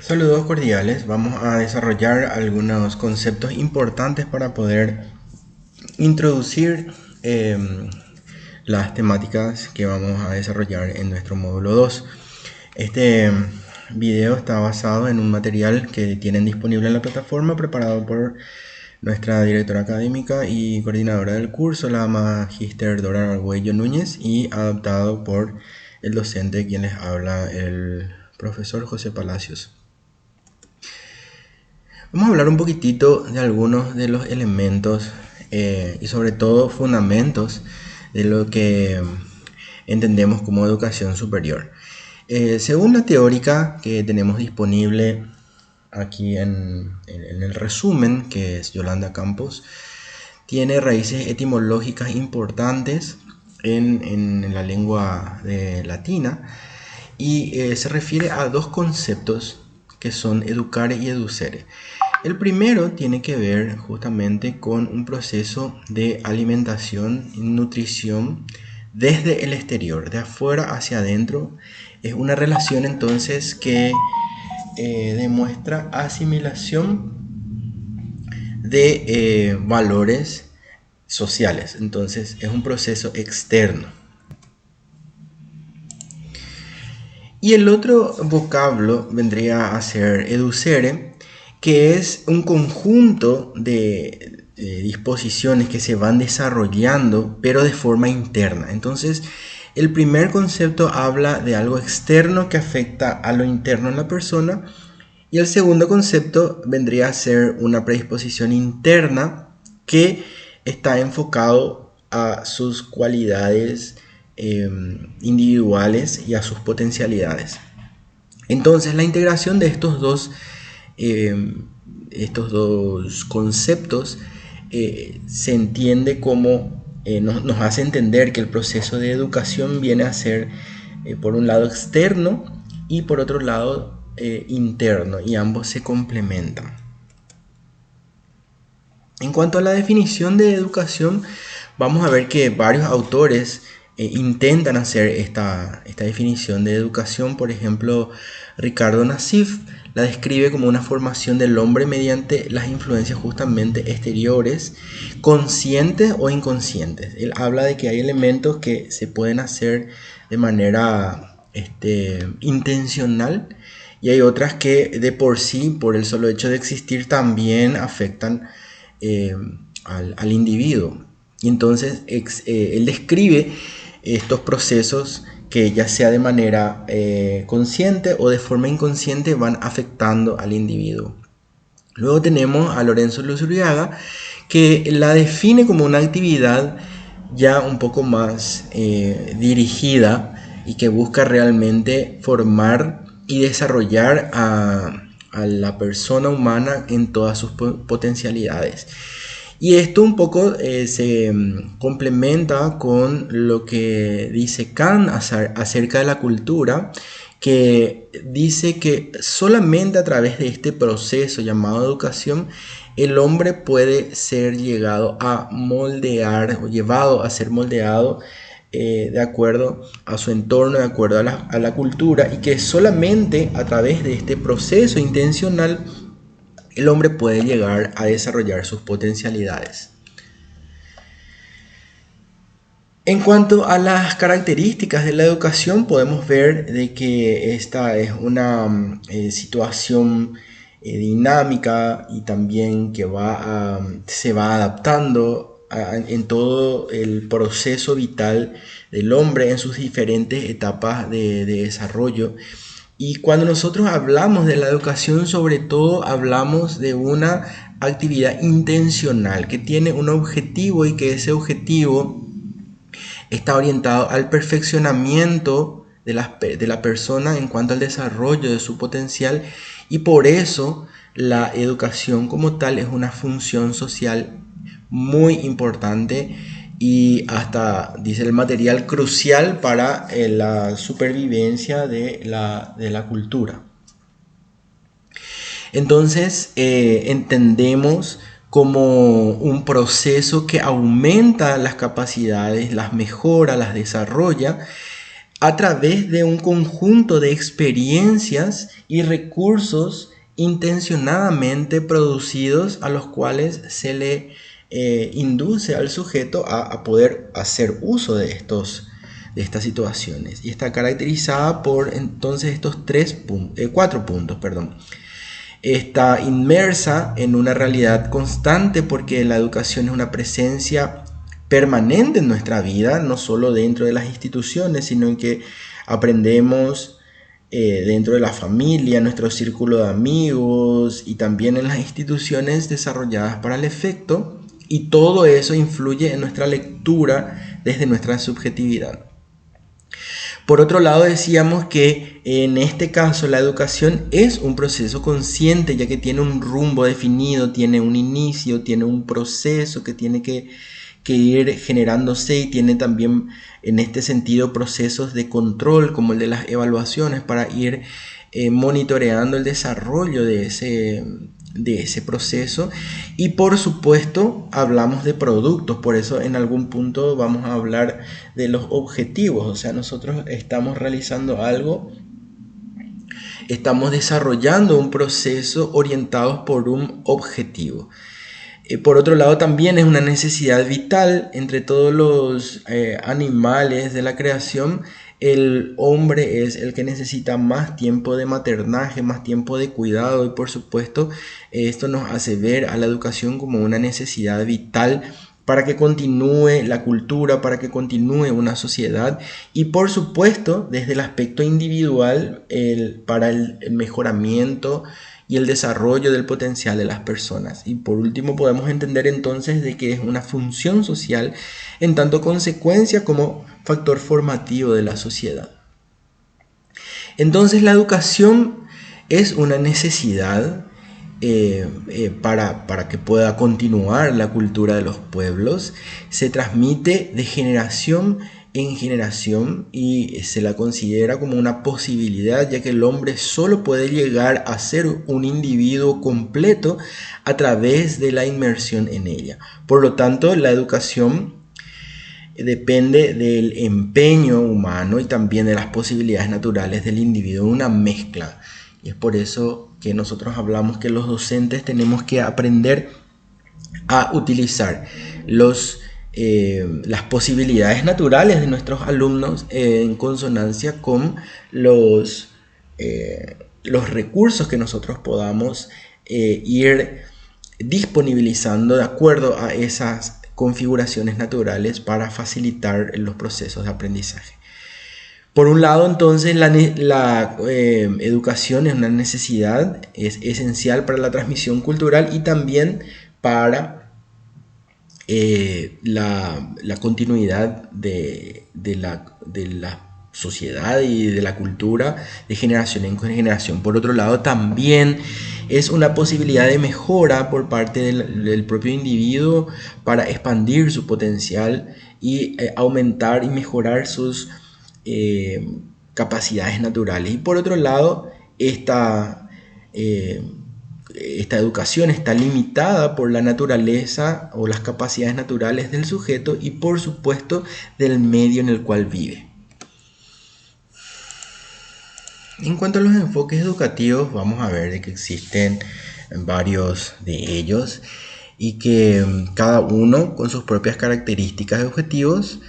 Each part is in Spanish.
Saludos cordiales. Vamos a desarrollar algunos conceptos importantes para poder introducir las temáticas que vamos a desarrollar en nuestro módulo 2. Este video está basado en un material que tienen disponible en la plataforma, preparado por nuestra directora académica y coordinadora del curso, la Magíster Dora Argüello Núñez, y adaptado por el docente quien les habla, el profesor José Palacios. Vamos a hablar un poquitito de algunos de los elementos y sobre todo fundamentos de lo que entendemos como educación superior. Según la teórica que tenemos disponible aquí en el resumen, que es Yolanda Campos, tiene raíces etimológicas importantes en la lengua latina y se refiere a dos conceptos que son educare y educere. El primero tiene que ver justamente con un proceso de alimentación y nutrición desde el exterior, de afuera hacia adentro. Es una relación entonces que demuestra asimilación de valores sociales. Entonces es un proceso externo. Y el otro vocablo vendría a ser educere, que es un conjunto de disposiciones que se van desarrollando, pero de forma interna. Entonces, el primer concepto habla de algo externo que afecta a lo interno en la persona, y el segundo concepto vendría a ser una predisposición interna que está enfocado a sus cualidades individuales y a sus potencialidades. Entonces, la integración de estos dos conceptos se entiende como nos hace entender que el proceso de educación viene a ser por un lado externo y por otro lado interno, y ambos se complementan. En cuanto a la definición de educación, vamos a ver que varios autores intentan hacer esta definición de educación. Por ejemplo, Ricardo Nassif la describe como una formación del hombre mediante las influencias justamente exteriores, conscientes o inconscientes. Él habla de que hay elementos que se pueden hacer de manera intencional, y hay otras que de por sí, por el solo hecho de existir, también afectan al individuo. Y entonces él describe estos procesos que, ya sea de manera consciente o de forma inconsciente, van afectando al individuo. Luego tenemos a Lorenzo Luzuriaga, que la define como una actividad ya un poco más dirigida y que busca realmente formar y desarrollar a la persona humana en todas sus potencialidades. Y esto un poco se complementa con lo que dice Kant acerca de la cultura, que dice que solamente a través de este proceso llamado educación el hombre puede ser llegado a moldear o llevado a ser moldeado de acuerdo a su entorno, de acuerdo a la cultura, y que solamente a través de este proceso intencional el hombre puede llegar a desarrollar sus potencialidades. En cuanto a las características de la educación, podemos ver de que esta es una situación dinámica y también que se va adaptando en todo el proceso vital del hombre en sus diferentes etapas de desarrollo. Y cuando nosotros hablamos de la educación, sobre todo hablamos de una actividad intencional que tiene un objetivo, y que ese objetivo está orientado al perfeccionamiento de la persona en cuanto al desarrollo de su potencial, y por eso la educación como tal es una función social muy importante y hasta, dice el material, crucial para la supervivencia de la cultura. Entonces entendemos como un proceso que aumenta las capacidades, las mejora, las desarrolla, a través de un conjunto de experiencias y recursos intencionadamente producidos a los cuales se le induce al sujeto a poder hacer uso de estas situaciones, y está caracterizada por entonces estos 4 puntos, perdón. Está inmersa en una realidad constante porque la educación es una presencia permanente en nuestra vida, no solo dentro de las instituciones, sino en que aprendemos dentro de la familia, nuestro círculo de amigos y también en las instituciones desarrolladas para el efecto, y todo eso influye en nuestra lectura desde nuestra subjetividad. Por otro lado, decíamos que en este caso la educación es un proceso consciente, ya que tiene un rumbo definido, tiene un inicio, tiene un proceso que tiene que ir generándose, y tiene también en este sentido procesos de control como el de las evaluaciones para ir monitoreando el desarrollo de ese proceso. Y por supuesto hablamos de productos, por eso en algún punto vamos a hablar de los objetivos. O sea, nosotros estamos realizando algo, estamos desarrollando un proceso orientados por un objetivo. Por otro lado, también es una necesidad vital entre todos los animales de la creación. El hombre es el que necesita más tiempo de maternaje, más tiempo de cuidado, y por supuesto esto nos hace ver a la educación como una necesidad vital para que continúe la cultura, para que continúe una sociedad, y por supuesto desde el aspecto individual para el mejoramiento y el desarrollo del potencial de las personas. Y por último podemos entender entonces de que es una función social en tanto consecuencia como factor formativo de la sociedad. Entonces la educación es una necesidad para que pueda continuar la cultura de los pueblos. Se transmite de generación en generación y se la considera como una posibilidad, ya que el hombre solo puede llegar a ser un individuo completo a través de la inmersión en ella. Por lo tanto, la educación depende del empeño humano y también de las posibilidades naturales del individuo, una mezcla. Y es por eso que nosotros hablamos que los docentes tenemos que aprender a utilizar las posibilidades naturales de nuestros alumnos en consonancia con los recursos que nosotros podamos ir disponibilizando de acuerdo a esas configuraciones naturales para facilitar los procesos de aprendizaje. Por un lado, entonces, la educación es una necesidad, es esencial para la transmisión cultural y también para la continuidad de la sociedad y de la cultura de generación en generación. Por otro lado, también es una posibilidad de mejora por parte del propio individuo para expandir su potencial y aumentar y mejorar sus capacidades naturales. Y por otro lado, esta educación está limitada por la naturaleza o las capacidades naturales del sujeto y por supuesto del medio en el cual vive. En cuanto a los enfoques educativos, vamos a ver de que existen varios de ellos y que cada uno con sus propias características y objetivos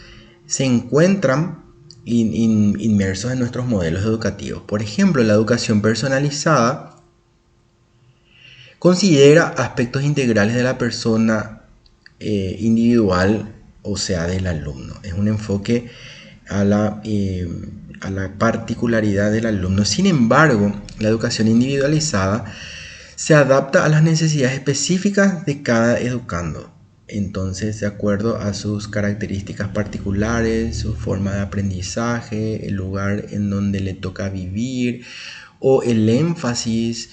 se encuentran inmersos en nuestros modelos educativos. Por ejemplo, la educación personalizada considera aspectos integrales de la persona individual, o sea, del alumno. Es un enfoque a la particularidad del alumno. Sin embargo, la educación individualizada se adapta a las necesidades específicas de cada educando. Entonces, de acuerdo a sus características particulares, su forma de aprendizaje, el lugar en donde le toca vivir o el énfasis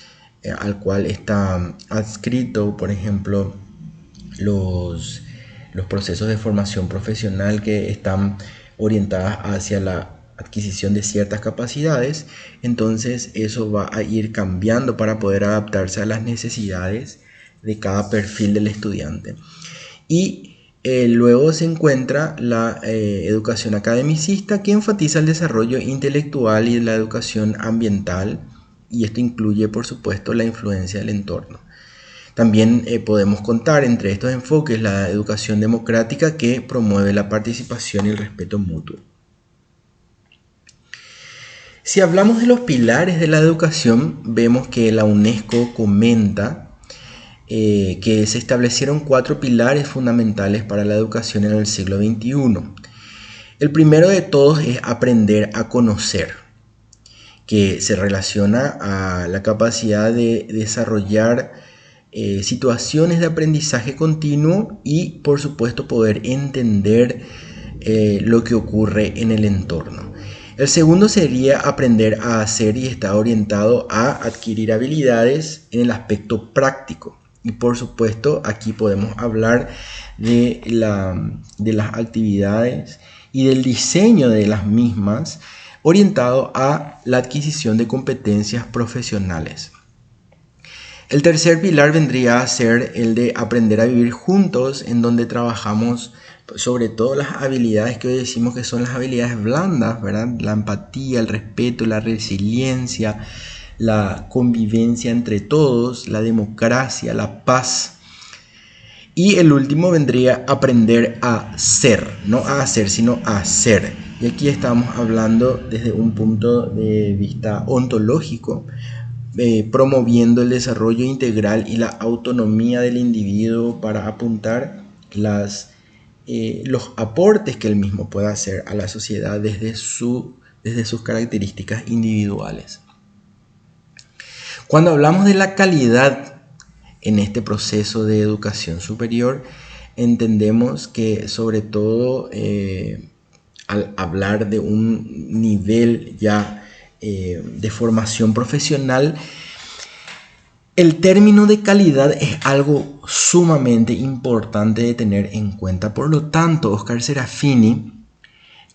al cual está adscrito, por ejemplo, los procesos de formación profesional que están orientadas hacia la adquisición de ciertas capacidades. Entonces eso va a ir cambiando para poder adaptarse a las necesidades de cada perfil del estudiante. Y Luego se encuentra la educación academicista, que enfatiza el desarrollo intelectual y la educación ambiental, y esto incluye, por supuesto, la influencia del entorno. También podemos contar entre estos enfoques la educación democrática, que promueve la participación y el respeto mutuo. Si hablamos de los pilares de la educación, vemos que la UNESCO comenta que se establecieron 4 pilares fundamentales para la educación en el siglo XXI. El primero de todos es aprender a conocer, que se relaciona a la capacidad de desarrollar situaciones de aprendizaje continuo y, por supuesto, poder entender lo que ocurre en el entorno. El segundo sería aprender a hacer, y está orientado a adquirir habilidades en el aspecto práctico. Y por supuesto aquí podemos hablar de las actividades y del diseño de las mismas, orientado a la adquisición de competencias profesionales. El tercer pilar vendría a ser el de aprender a vivir juntos, en donde trabajamos sobre todo las habilidades que hoy decimos que son las habilidades blandas, ¿verdad? La empatía, el respeto, la resiliencia, la convivencia entre todos, la democracia, la paz. Y el último vendría a aprender a ser, no a hacer, sino a ser. Y aquí estamos hablando desde un punto de vista ontológico, promoviendo el desarrollo integral y la autonomía del individuo para apuntar los aportes que él mismo pueda hacer a la sociedad desde sus características individuales. Cuando hablamos de la calidad en este proceso de educación superior, entendemos que sobre todo al hablar de un nivel ya de formación profesional, el término de calidad es algo sumamente importante de tener en cuenta. Por lo tanto, Oscar Serafini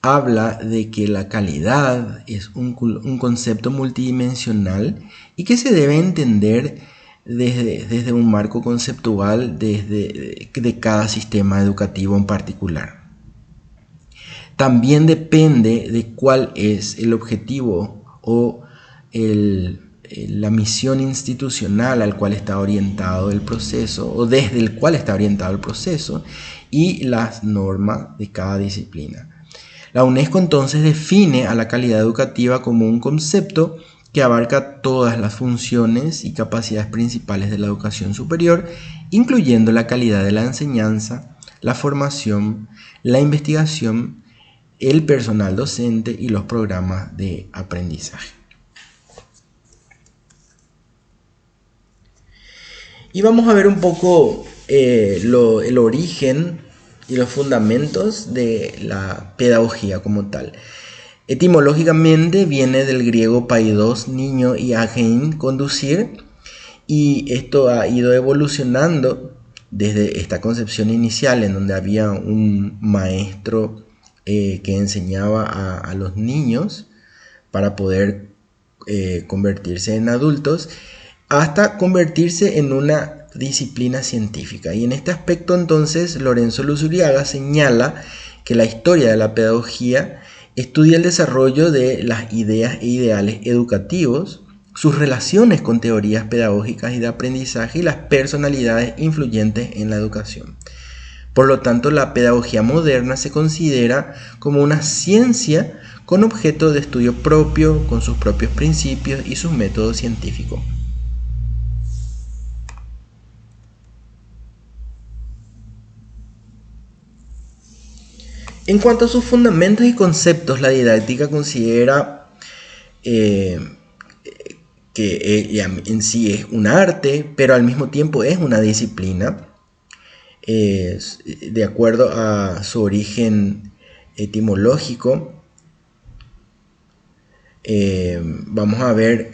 habla de que la calidad es un concepto multidimensional y que se debe entender desde un marco conceptual de cada sistema educativo en particular. También depende de cuál es el objetivo o la misión institucional al cual está orientado el proceso, o desde el cual está orientado el proceso, y las normas de cada disciplina. La UNESCO entonces define a la calidad educativa como un concepto que abarca todas las funciones y capacidades principales de la educación superior, incluyendo la calidad de la enseñanza, la formación, la investigación, el personal docente y los programas de aprendizaje. Y vamos a ver un poco el origen y los fundamentos de la pedagogía como tal. Etimológicamente viene del griego paidos, niño, y agein, conducir, y esto ha ido evolucionando desde esta concepción inicial en donde había un maestro que enseñaba a los niños para poder convertirse en adultos, hasta convertirse en una disciplina científica. Y en este aspecto entonces Lorenzo Luzuriaga señala que la historia de la pedagogía estudia el desarrollo de las ideas e ideales educativos, sus relaciones con teorías pedagógicas y de aprendizaje y las personalidades influyentes en la educación. Por lo tanto, la pedagogía moderna se considera como una ciencia con objeto de estudio propio, con sus propios principios y sus métodos científicos. En cuanto a sus fundamentos y conceptos, la didáctica considera que ella en sí es un arte, pero al mismo tiempo es una disciplina. De acuerdo a su origen etimológico, vamos a ver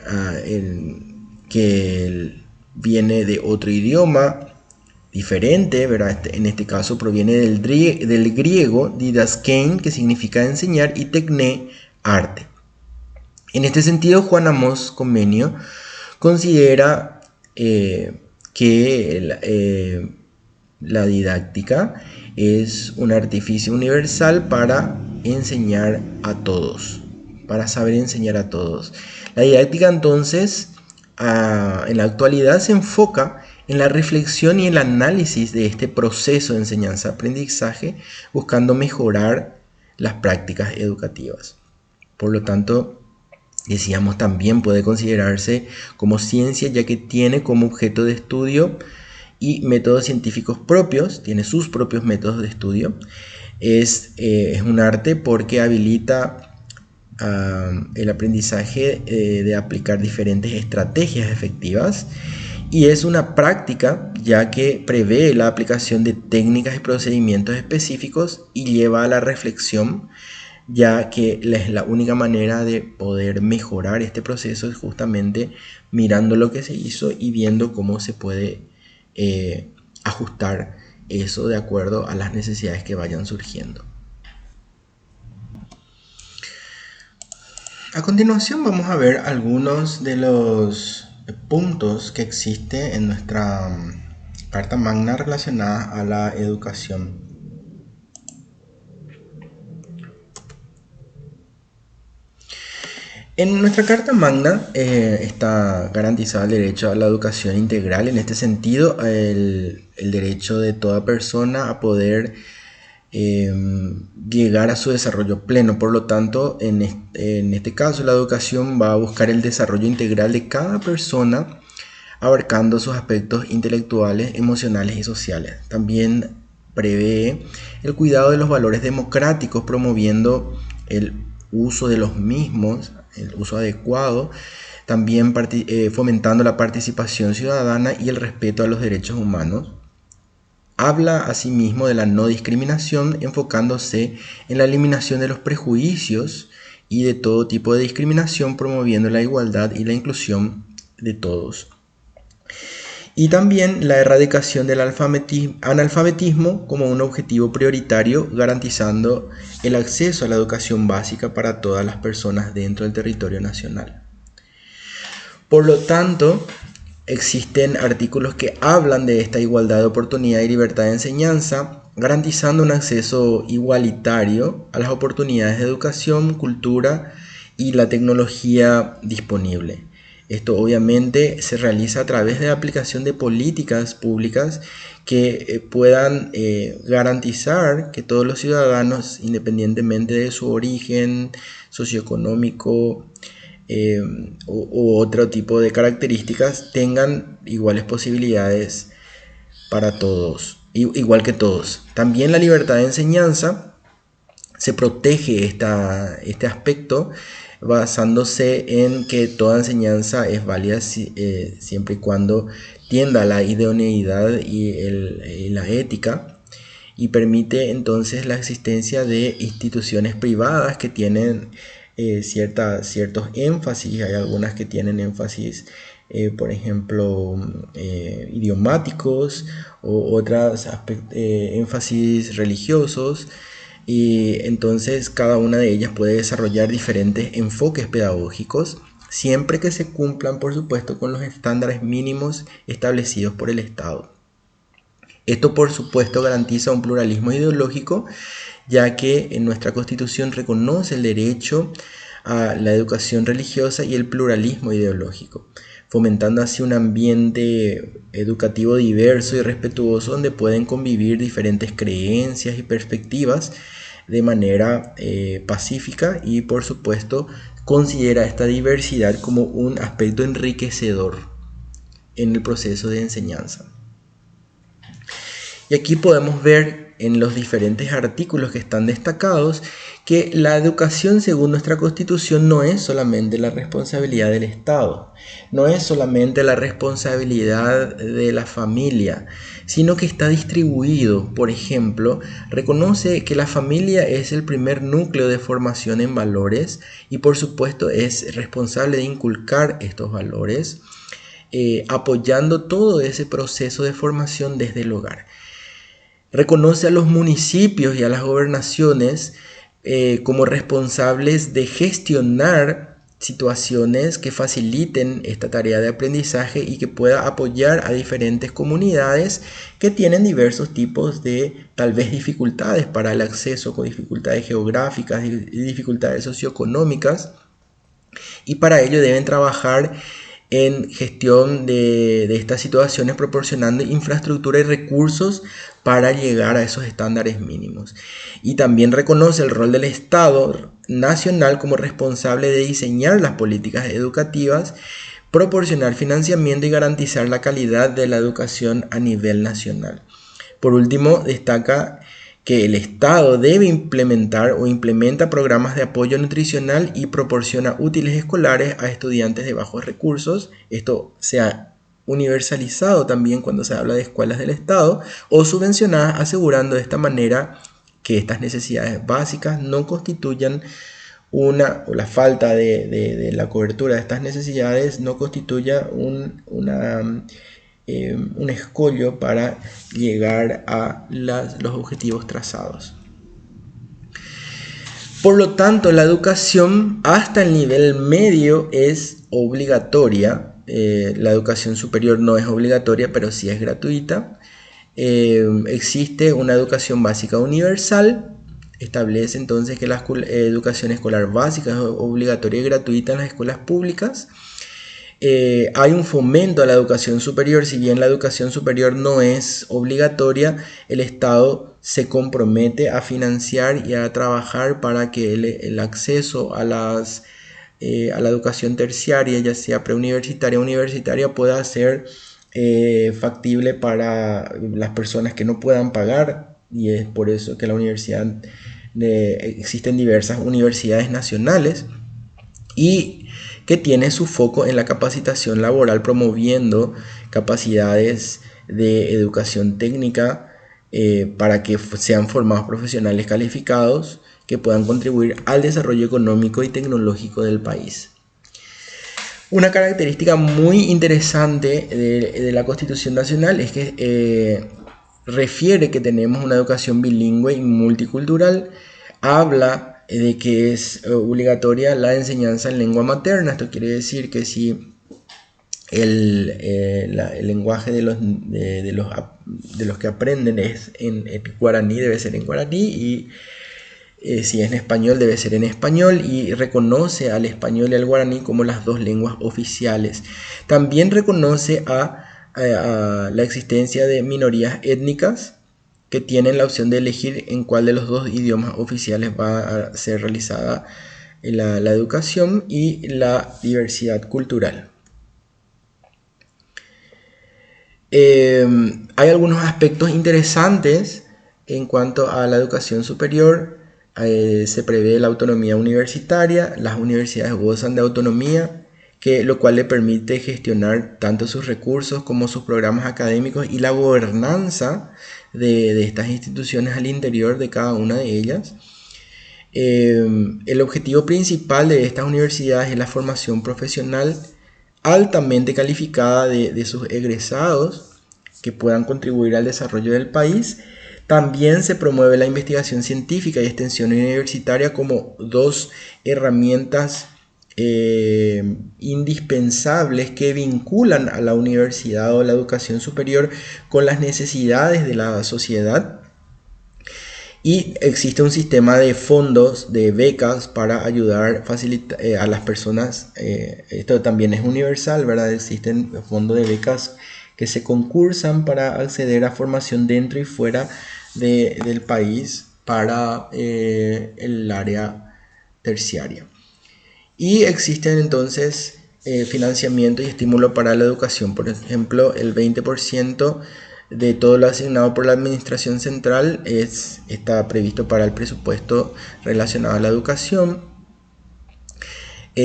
que viene de otro idioma diferente, ¿verdad? En este caso proviene del griego didaskein, que significa enseñar, y tekne, arte. En este sentido, Juan Amos Comenio considera que la didáctica es un artificio universal para enseñar a todos, para saber enseñar a todos. La didáctica entonces en la actualidad se enfoca en la reflexión y el análisis de este proceso de enseñanza-aprendizaje, buscando mejorar las prácticas educativas. Por lo tanto, decíamos, también puede considerarse como ciencia, ya que tiene como objeto de estudio y métodos científicos propios, tiene sus propios métodos de estudio. Es un arte porque habilita el aprendizaje de aplicar diferentes estrategias efectivas, y es una práctica ya que prevé la aplicación de técnicas y procedimientos específicos y lleva a la reflexión, ya que es la única manera de poder mejorar este proceso es justamente mirando lo que se hizo y viendo cómo se puede ajustar eso de acuerdo a las necesidades que vayan surgiendo. A continuación vamos a ver algunos de los puntos que existe en nuestra Carta Magna relacionada a la educación. En nuestra Carta Magna está garantizado el derecho a la educación integral. En este sentido, el derecho de toda persona a poder llegar a su desarrollo pleno. Por lo tanto, en este caso, la educación va a buscar el desarrollo integral de cada persona, abarcando sus aspectos intelectuales, emocionales y sociales. También prevé el cuidado de los valores democráticos, promoviendo el uso de los mismos, el uso adecuado, también fomentando la participación ciudadana y el respeto a los derechos humanos. Habla asimismo de la no discriminación, enfocándose en la eliminación de los prejuicios y de todo tipo de discriminación, promoviendo la igualdad y la inclusión de todos. Y también la erradicación del analfabetismo como un objetivo prioritario, garantizando el acceso a la educación básica para todas las personas dentro del territorio nacional. Por lo tanto, existen artículos que hablan de esta igualdad de oportunidad y libertad de enseñanza, garantizando un acceso igualitario a las oportunidades de educación, cultura y la tecnología disponible. Esto obviamente se realiza a través de la aplicación de políticas públicas que puedan garantizar que todos los ciudadanos, independientemente de su origen socioeconómico, u otro tipo de características, tengan iguales posibilidades para todos, igual que todos. También la libertad de enseñanza se protege este aspecto basándose en que toda enseñanza es válida siempre y cuando tienda a la idoneidad y la ética, y permite entonces la existencia de instituciones privadas que tienen ciertos énfasis. Hay algunas que tienen énfasis, por ejemplo, idiomáticos, o otras énfasis religiosos, y entonces cada una de ellas puede desarrollar diferentes enfoques pedagógicos, siempre que se cumplan, por supuesto, con los estándares mínimos establecidos por el Estado. Esto, por supuesto, garantiza un pluralismo ideológico, ya que en nuestra Constitución reconoce el derecho a la educación religiosa y el pluralismo ideológico, fomentando así un ambiente educativo diverso y respetuoso donde pueden convivir diferentes creencias y perspectivas de manera pacífica, y por supuesto considera esta diversidad como un aspecto enriquecedor en el proceso de enseñanza. Y aquí podemos ver en los diferentes artículos que están destacados que la educación, según nuestra Constitución, no es solamente la responsabilidad del Estado, no es solamente la responsabilidad de la familia, sino que está distribuido. Por ejemplo, reconoce que la familia es el primer núcleo de formación en valores y por supuesto es responsable de inculcar estos valores, apoyando todo ese proceso de formación desde el hogar. Reconoce a los municipios y a las gobernaciones como responsables de gestionar situaciones que faciliten esta tarea de aprendizaje y que pueda apoyar a diferentes comunidades que tienen diversos tipos de tal vez dificultades para el acceso, con dificultades geográficas y dificultades socioeconómicas, y para ello deben trabajar en gestión de estas situaciones, proporcionando infraestructura y recursos para llegar a esos estándares mínimos. Y también reconoce el rol del Estado nacional como responsable de diseñar las políticas educativas, proporcionar financiamiento y garantizar la calidad de la educación a nivel nacional. Por último, destaca que el Estado debe implementar o implementa programas de apoyo nutricional y proporciona útiles escolares a estudiantes de bajos recursos. Esto se ha universalizado también cuando se habla de escuelas del Estado o subvencionadas, asegurando de esta manera que estas necesidades básicas no constituyan o la falta de la cobertura de estas necesidades no constituya un escollo para llegar a los objetivos trazados. Por lo tanto, la educación hasta el nivel medio es obligatoria. La educación superior no es obligatoria, pero sí es gratuita. Existe una educación básica universal. Establece entonces que la educación escolar básica es obligatoria y gratuita en las escuelas públicas. Hay un fomento a la educación superior. Si bien la educación superior no es obligatoria, el Estado se compromete a financiar y a trabajar para que el acceso a la educación terciaria, ya sea preuniversitaria o universitaria, pueda ser factible para las personas que no puedan pagar, y es por eso que existen diversas universidades nacionales y que tiene su foco en la capacitación laboral, promoviendo capacidades de educación técnica para que sean formados profesionales calificados que puedan contribuir al desarrollo económico y tecnológico del país. Una característica muy interesante de la Constitución Nacional es que refiere que tenemos una educación bilingüe y multicultural. Habla de que es obligatoria la enseñanza en lengua materna. Esto quiere decir que si el lenguaje de los que aprenden es en guaraní, debe ser en guaraní, y si es en español debe ser en español, y reconoce al español y al guaraní como las dos lenguas oficiales. También reconoce a la existencia de minorías étnicas que tienen la opción de elegir en cuál de los dos idiomas oficiales va a ser realizada la educación, y la diversidad cultural. Hay algunos aspectos interesantes en cuanto a la educación superior. Se prevé la autonomía universitaria. Las universidades gozan de autonomía, lo cual le permite gestionar tanto sus recursos como sus programas académicos y la gobernanza de estas instituciones al interior de cada una de ellas. El objetivo principal de estas universidades es la formación profesional altamente calificada de sus egresados que puedan contribuir al desarrollo del país. También se promueve la investigación científica y extensión universitaria como dos herramientas indispensables que vinculan a la universidad o la educación superior con las necesidades de la sociedad. Y existe un sistema de fondos, de becas para ayudar a las personas. Esto también es universal, ¿verdad? Existen fondos de becas que se concursan para acceder a formación dentro y fuera del país para el área terciaria. Y existen entonces financiamiento y estímulo para la educación. Por ejemplo, el 20% de todo lo asignado por la Administración Central está previsto para el presupuesto relacionado a la educación.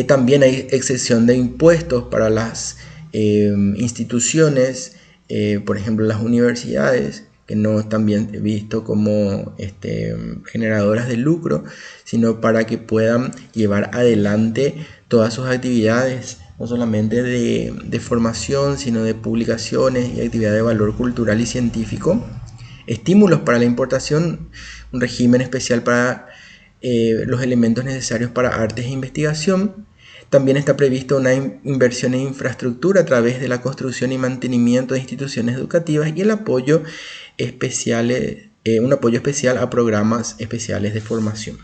También hay exención de impuestos para las instituciones, por ejemplo las universidades, que no están bien vistos como generadoras de lucro, sino para que puedan llevar adelante todas sus actividades, no solamente de formación, sino de publicaciones y actividades de valor cultural y científico. Estímulos para la importación, un régimen especial para los elementos necesarios para artes e investigación. También está prevista una inversión en infraestructura a través de la construcción y mantenimiento de instituciones educativas y el apoyo un apoyo especial a programas especiales de formación.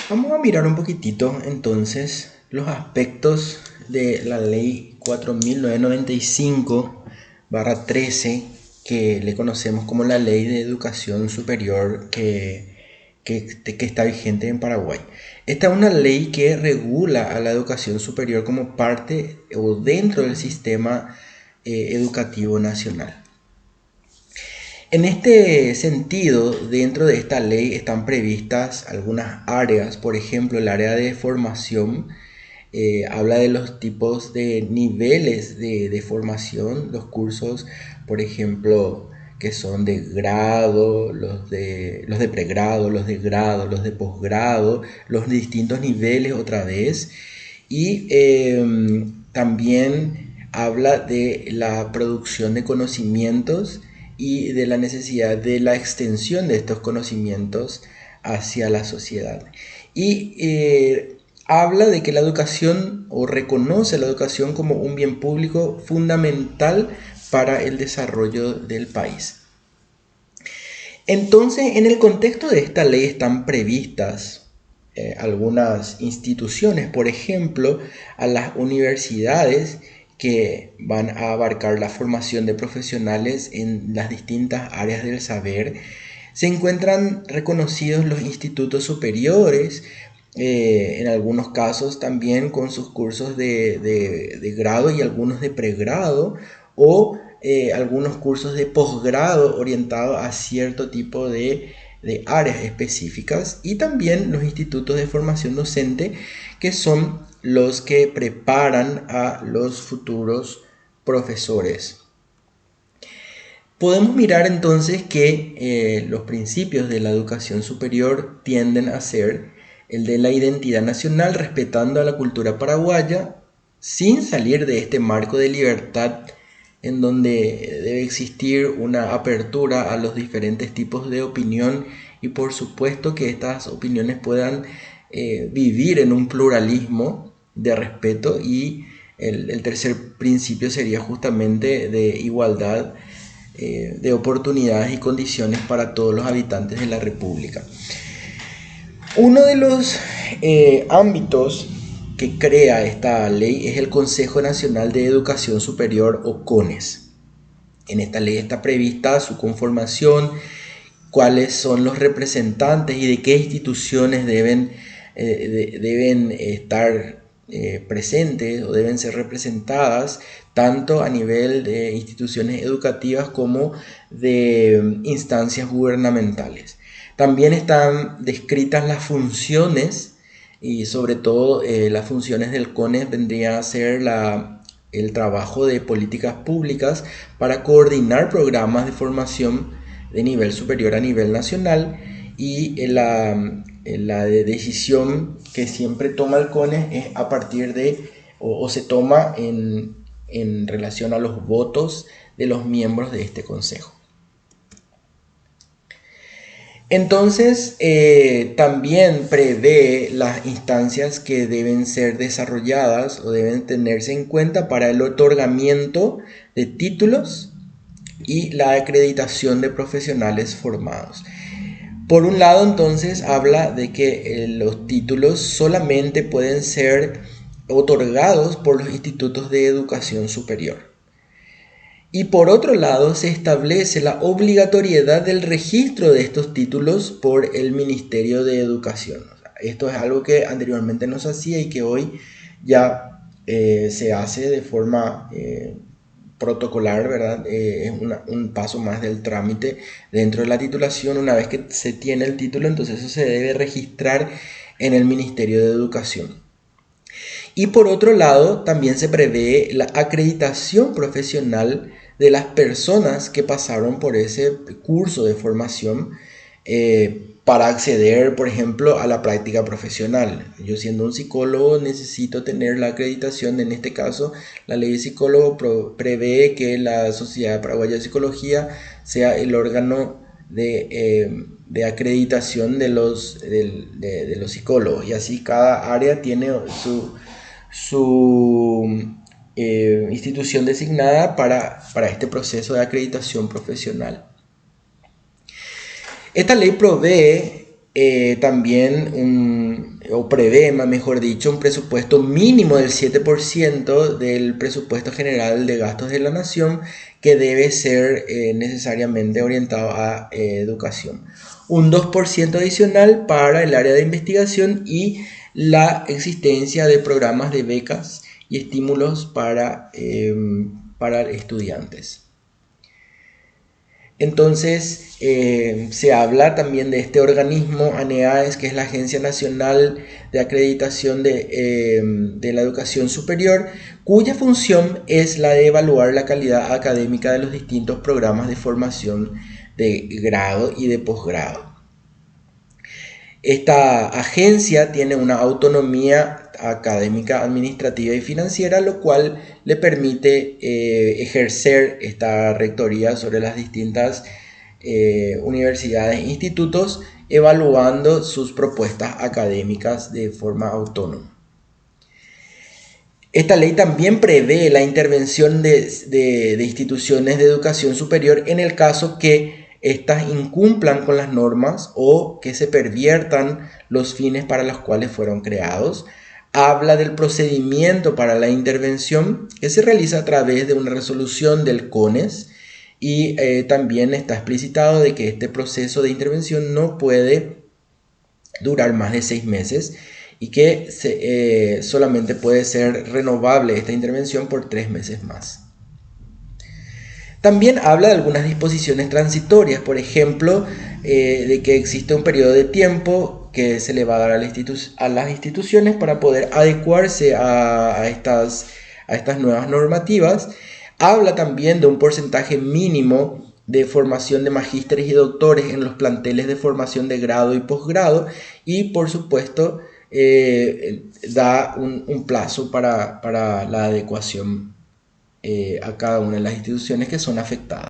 Vamos a mirar un poquitito entonces los aspectos de la ley 4995/13, que le conocemos como la Ley de Educación Superior que está vigente en Paraguay. Esta es una ley que regula a la educación superior como parte o dentro del sistema educativo nacional. En este sentido, dentro de esta ley están previstas algunas áreas, por ejemplo, el área de formación habla de los tipos de niveles de formación, los cursos, por ejemplo, que son de grado, los de pregrado, los de grado, los de posgrado, los distintos niveles otra vez. Y también habla de la producción de conocimientos y de la necesidad de la extensión de estos conocimientos hacia la sociedad. Y habla de que la educación, o reconoce la educación como un bien público fundamental para el desarrollo del país. Entonces, en el contexto de esta ley están previstas algunas instituciones, por ejemplo, a las universidades, que van a abarcar la formación de profesionales en las distintas áreas del saber. Se encuentran reconocidos los institutos superiores, en algunos casos también con sus cursos de grado y algunos de pregrado, o algunos cursos de posgrado orientados a cierto tipo de áreas específicas, y también los institutos de formación docente, que son los que preparan a los futuros profesores. Podemos mirar entonces que los principios de la educación superior tienden a ser el de la identidad nacional, respetando a la cultura paraguaya, sin salir de este marco de libertad en donde debe existir una apertura a los diferentes tipos de opinión, y por supuesto que estas opiniones puedan vivir en un pluralismo de respeto. Y el tercer principio sería justamente de igualdad de oportunidades y condiciones para todos los habitantes de la República. Uno de los ámbitos que crea esta ley es el Consejo Nacional de Educación Superior, o CONES. En esta ley está prevista su conformación, cuáles son los representantes y de qué instituciones deben estar presentes o deben ser representadas, tanto a nivel de instituciones educativas como de instancias gubernamentales. También están descritas las funciones, y sobre todo las funciones del CONES vendría a ser el trabajo de políticas públicas para coordinar programas de formación de nivel superior a nivel nacional, y la decisión que siempre toma el CONES es a partir de, o se toma en relación a los votos de los miembros de este consejo. Entonces, también prevé las instancias que deben ser desarrolladas o deben tenerse en cuenta para el otorgamiento de títulos y la acreditación de profesionales formados. Por un lado, entonces, habla de que los títulos solamente pueden ser otorgados por los institutos de educación superior. Y por otro lado, se establece la obligatoriedad del registro de estos títulos por el Ministerio de Educación. O sea, esto es algo que anteriormente no se hacía y que hoy ya se hace de forma protocolar, ¿verdad? Es un paso más del trámite dentro de la titulación. Una vez que se tiene el título, entonces eso se debe registrar en el Ministerio de Educación. Y por otro lado, también se prevé la acreditación profesional de las personas que pasaron por ese curso de formación para acceder, por ejemplo, a la práctica profesional. Yo, siendo un psicólogo, necesito tener la acreditación. En este caso, la ley de psicólogo prevé que la Sociedad Paraguaya de Psicología sea el órgano de de acreditación de los psicólogos. Y así cada área tiene su institución designada para este proceso de acreditación profesional. Esta ley provee también, o prevé, mejor dicho, un presupuesto mínimo del 7% del presupuesto general de gastos de la nación, que debe ser necesariamente orientado a educación. Un 2% adicional para el área de investigación y la existencia de programas de becas y estímulos para estudiantes. Entonces, se habla también de este organismo, ANEAES, que es la Agencia Nacional de Acreditación de la Educación Superior, cuya función es la de evaluar la calidad académica de los distintos programas de formación de grado y de posgrado. Esta agencia tiene una autonomía académica, administrativa y financiera, lo cual le permite ejercer esta rectoría sobre las distintas universidades e institutos, evaluando sus propuestas académicas de forma autónoma. Esta ley también prevé la intervención de instituciones de educación superior en el caso que éstas incumplan con las normas o que se perviertan los fines para los cuales fueron creados. Habla del procedimiento para la intervención, que se realiza a través de una resolución del CONES, y también está explicitado de que este proceso de intervención no puede durar más de 6 meses y que solamente puede ser renovable esta intervención por 3 meses más. También habla de algunas disposiciones transitorias, por ejemplo, de que existe un periodo de tiempo que se le va a dar a las instituciones para poder adecuarse a estas nuevas normativas. Habla también de un porcentaje mínimo de formación de magísteres y doctores en los planteles de formación de grado y posgrado, y por supuesto da un plazo para la adecuación a cada una de las instituciones que son afectadas.